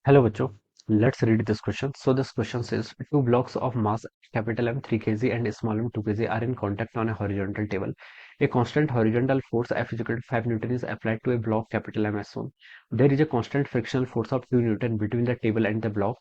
Hello, bachcho. Let's read this question. So this question says two blocks of mass capital M 3 kg and small m 2 kg are in contact on a horizontal table. A constant horizontal force F is equal to 5 Newton is applied to a block capital M as shown. There is a constant frictional force of 2 Newton between the table and the block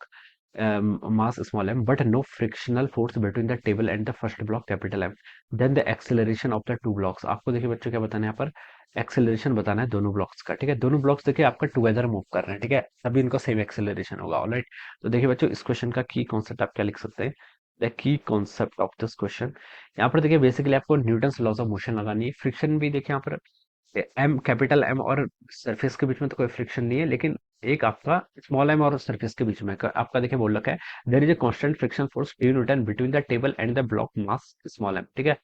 mass small m, but no frictional force between the table and the first block capital M. Then the acceleration of the two blocks. आपको देखिए बच्चों क्या बताना है यहाँ पर acceleration बताना है दोनों ब्लॉक्स का। ठीक है, दोनों ब्लॉक्स देखिए आपका टुगेदर मूव कर रहे हैं। ठीक है, तभी इनका सेम एक्सेलरेशन होगा। ऑलराइट, तो देखिए बच्चों इस क्वेश्चन का की कॉन्सेप्ट आप क्या लिख सकते हैं। The key concept of this question, यहाँ पर देखिए बेसिकली आपको न्यूटन्स लॉज ऑफ मोशन लगानी है। फ्रिक्शन भी देखिए यहाँ पर एम कैपिटल एम और सरफेस के बीच में तो कोई फ्रिक्शन नहीं है, लेकिन एक आपका स्मॉल एम और सरफेस के बीच में आपका देखिए बोल रखा है there is a constant friction force D newton between the table and the block mass small m. ठीक है,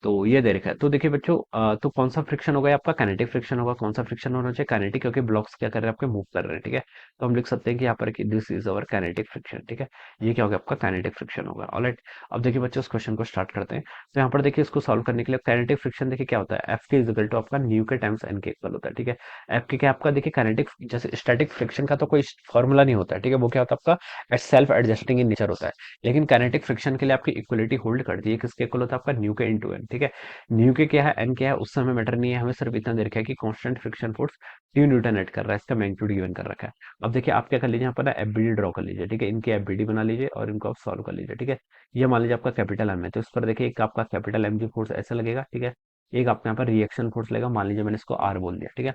तो ये दे रखा है। तो देखिए बच्चों तो कौन सा फ्रिक्शन होगा, आपका काइनेटिक फ्रिक्शन होगा। कौन सा फ्रिक्शन होना चाहिए, काइनेटिक, क्योंकि ब्लॉक्स क्या कर रहे हैं आपके मूव कर रहे हैं। ठीक है, तो हम लिख सकते हैं कि यहाँ पर this is our kinetic friction. ठीक है, ये क्या होगा आपका काइनेटिक फ्रिक्शन होगा। ऑलराइट, अब देखिए बच्चों इस क्वेश्चन को स्टार्ट करते हैं। तो यहाँ पर देखिए इसको सॉल्व करने के लिए काइनेटिक फ्रिक्शन देखिए क्या होता है, एफ के इक्वल टू आपका न्यू के टाइम्स एन के इक्वल होता है। ठीक है, एफ के क्या आपका देखिए काइनेटिक, जैसे स्टैटिक फ्रिक्शन का तो कोई फॉर्मूला नहीं होता है। ठीक है, वो क्या होता है आपका सेल्फ एडजस्टिंग इन नेचर होता है। लेकिन काइनेटिक फ्रिक्शन के लिए आपकी इक्वलिटी होल्ड करती है, किसके इक्वल होता है आपका न्यू के इंटू एन। ठीक है, न्यू के क्या है एन क्या है उससे हमें मैटर नहीं है, हमें सिर्फ इतना दे रखा है कि constant friction force new newton एट कर रहा है, इसका मैग्नीट्यूड गिवन कर रखा है। अब देखिए आप क्या कर लीजिए, यहाँ पर ना एफबीडी ड्रॉ कर लीजिए। ठीक है, इनकी एफबीडी बना लीजिए और इनको आप सॉल्व कर लीजिए। ठीक है, ये मान लीजिए आपका कैपिटल एम है, तो इस पर देखिए एक आपका कैपिटल एम जी फोर्स ऐसा लगेगा। ठीक है, एक आपका यहाँ पर रिएक्शन फोर्स लगेगा, मान लीजिए मैंने इसको आर बोल दिया। ठीक है,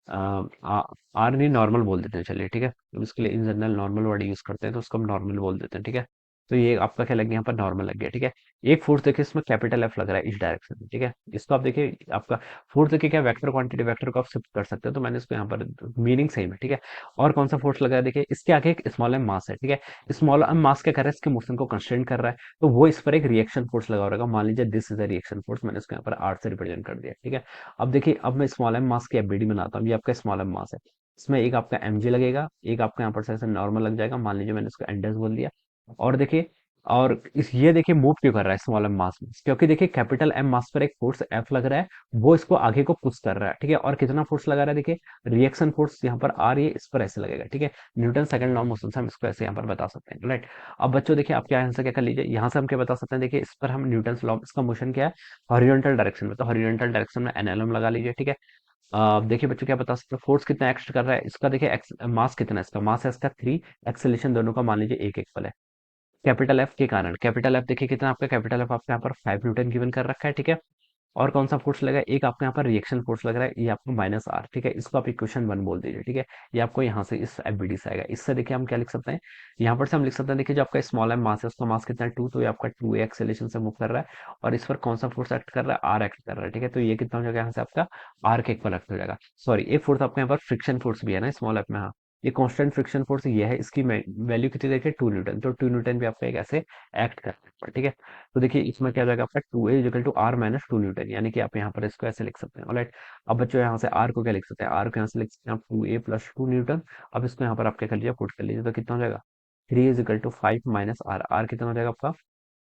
आर नहीं नॉर्मल बोल देते हैं, चलिए। ठीक है, तो इसके लिए in general normal word use करते हैं, तो उसको हम नॉर्मल बोल देते हैं। ठीक है, तो ये आपका क्या लग गया, यहाँ पर नॉर्मल लग गया। ठीक है, एक फोर्स देखिए इसमें कैपिटल एफ लग रहा है इस डायरेक्शन में। ठीक है, इसको आप देखिए आपका फोर्स देखिए क्या वेक्टर क्वांटिटी वेक्टर को आप शिफ्ट कर सकते हो, तो मैंने इसको यहाँ पर मीनिंग सेम है। ठीक है, और कौन सा फोर्स लगा है देखिए, इसके आगे एक स्मॉल एम मास है। ठीक है, स्मॉल एम मास क्या कर रहा है, इसके मोशन को कंस्ट्रेंट कर रहा है, तो वो इस पर एक रिएक्शन फोर्स लगा रहेगा। मान लीजिए this is a reaction force, मैंने इसको यहाँ पर आर से रिप्रेजेंट कर दिया। ठीक है, अब देखिए अब मैं स्मॉल एम मास की एफबीडी बनाता हूँ। ये आपका स्मॉल एम मास है, इसमें एक आपका एमजी लगेगा, एक आपका यहाँ पर से ऐसे नॉर्मल लग जाएगा, मान लीजिए मैंने इसको एंडस बोल दिया। और देखिए और इस ये देखिए मूव क्यों कर रहा है स्मॉल एम मास में, क्योंकि देखिए कैपिटल एम मास पर एक फोर्स एफ लग रहा है, वो इसको आगे को पुश कर रहा है। ठीक है, और कितना फोर्स लगा रहा है देखिए, रिएक्शन फोर्स यहाँ पर आ रही है, इस पर ऐसे लगेगा। ठीक है, Newton second law of motion से हम इसको ऐसे यहाँ पर बता सकते हैं। राइट, अब बच्चों देखिए आप क्या आंसर क्या कर लीजिए, यहाँ से हम क्या बता सकते हैं, देखिए इस पर हम न्यूटन लॉ, इसका मोशन क्या है हॉरिजॉन्टल डायरेक्शन में, तो हॉरिजॉन्टल डायरेक्शन में एनएलएम लगा लीजिए। ठीक है, देखिए बच्चों क्या बता सकते हैं, फोर्स कितना एक्ट कर रहा है इसका, देखिए मास कितना है इसका, मास है इसका 3, एक्सेलेरेशन दोनों का मान लीजिए एक इक्वल है। कैपिटल एफ के कारण, कैपिटल एफ देखिए कितना आपका कैपिटल एफ आपके यहाँ पर 5 न्यूटन गिवन कर रखा है। ठीक है, और कौन सा फोर्स लगा है, एक आपको यहाँ पर रिएक्शन फोर्स लग रहा है, ये आपको माइनस आर। ठीक है, इसको आप इक्वेशन 1 बोल दीजिए। ठीक है, ये आपको यहाँ से इस एफबीडी से आएगा। इससे देखिए हम क्या लिख सकते हैं, यहाँ पर से हम लिख सकते हैं, देखिए जो आपका स्मॉल एम मास है उसका मास कितना है 2, तो ये आपका 2 एक्सेलेरेशन से मूव कर रहा है, और इस पर कौन सा फोर्स एक्ट कर रहा है, आर एक्ट कर रहा है। ठीक है, तो ये कितना हो जाएगा यहाँ से आपका आर के इक्वल एक्ट हो जाएगा। सॉरी, एक फोर्स आपका यहाँ पर फ्रिक्शन फोर्स भी है ना स्मॉल एफ में, हाँ, ये कांस्टेंट फ्रिक्शन फोर्स ये है, इसकी वैल्यू कितनी देखिए 2 न्यूटन, तो 2 न्यूटन भी आपका एक ऐसे एक्ट कर रहा है। ठीक है, तो देखिए इसमें क्या हो जाएगा आपका 2a equal to r minus 2 newton, यानी कि आप यहाँ पर इसको ऐसे लिख सकते हैं। ऑलराइट, अब बच्चों यहाँ से आर को क्या लिख सकते हैं, आर को यहाँ से लिख सकते हैं आप 2a प्लस 2 न्यूटन। अब इसको यहाँ पर आप क्या कर लीजिए, पुट कर लीजिए, तो कितना हो जाएगा 3 is equal to 5 minus r, r कितना हो जाएगा आपका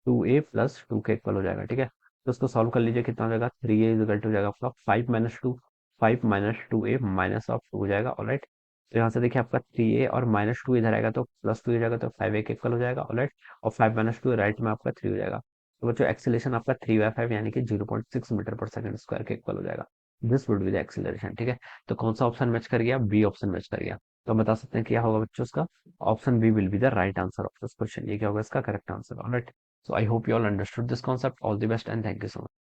2a प्लस 2 के इक्वल हो जाएगा। ठीक है, तो इसको सॉल्व कर लीजिए, कितना हो जाएगा 3a इज इक्वल टू हो जाएगा आपका 5 minus 2, 5 minus 2a minus of 2 हो जाएगा। ऑलराइट, तो यहाँ से देखिए आपका 3a और माइनस 2 इधर आएगा तो प्लस 2 हो जाएगा, तो 5a के इक्वल हो जाएगा। ऑलराइट, और 5 माइनस 2 राइट में आपका 3 हो जाएगा। तो बच्चों एक्सीलरेशन आपका 3/5 यानी कि 0.6 मीटर पर सेकंड स्क्वायर के इक्वल हो जाएगा। This would be the acceleration. ठीक है, तो कौन सा ऑप्शन मैच कर गया, बी ऑप्शन मैच कर गया। तो हम बता सकते हैं क्या होगा बच्चों इसका, option B will be the right answer of this question. ये क्या होगा इसका correct answer. Alright, so I hope you all understood this concept. All the best and thank you so much.